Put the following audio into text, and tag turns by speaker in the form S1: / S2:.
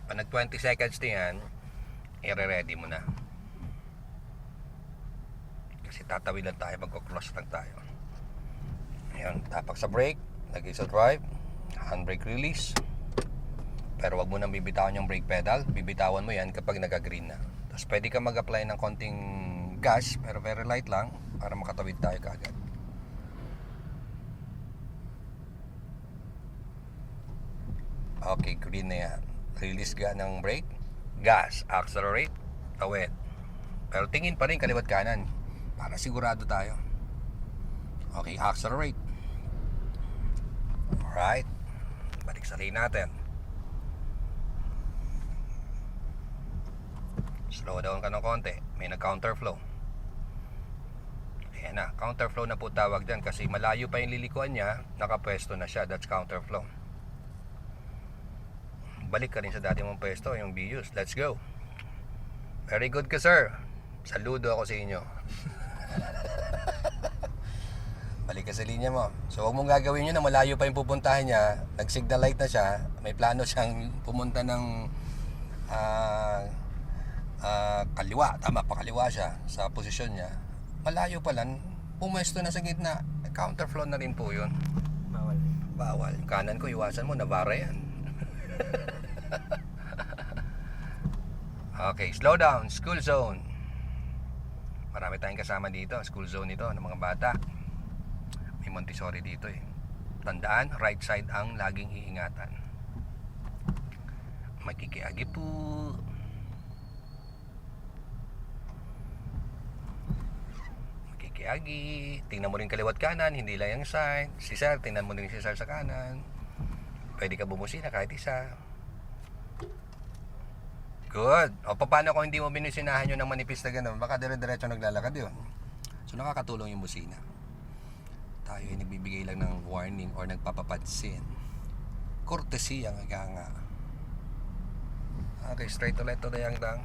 S1: Pag nag 20 seconds na yan, i-ready mo na. Kasi tatawid lang tayo, magko-cross lang tayo. Ayan, tapak sa brake, lagay sa drive, handbrake release. Pero wag mo nang bibitawan yung brake pedal. Bibitawan mo yan kapag nag-green na. Tapos pwede ka mag-apply ng konting gas, pero very light lang, para makatawid tayo kaagad. Okay, green na yan. Release ka ng brake, gas, accelerate, tawid. Pero tingin pa rin kaliwat kanan para sigurado tayo. Okay, accelerate. Alright, balik sa lane natin. Slow down ka ng konti, may nag-counterflow. Ayan na, counterflow na po tawag dyan kasi malayo pa yung lilikuan niya, nakapwesto na siya, that's counterflow. Balik ka rin sa dati mong pwesto, yung BUs. Let's go. Very good ka, sir. Saludo ako sa inyo. Balik ka sa linya mo. So huwag mong gagawin yun na malayo pa yung pupuntahan niya. Nag-signal light na siya. May plano siyang pumunta ng kaliwa. Tama, pakaliwa siya sa posisyon niya. Malayo pa lang, pumwesto na sa gitna. Counterflow na rin po yun.
S2: Bawal.
S1: Bawal. Kanan ko, iwasan mo, nabara yan. Okay, slow down. School zone. Marami tayong kasama dito. School zone ito ng mga bata. May Montessori dito eh. Tandaan, right side ang laging iingatan. Makikiagi po. Makikiagi. Tingnan mo rin kaliwat kanan, hindi lang yung side. Si sir, tingnan mo rin si sir sa kanan. Pwede ka bumusina kahit isa. Good. O paano kung hindi mo binusinahan yun ng manipis na gano'n? Baka dire-diretso naglalakad yun. So nakakatulong yung busina. Tayo ay nagbibigay lang ng warning or nagpapapansin. Courtesy ang nga. Okay, straight ulit to the young dang.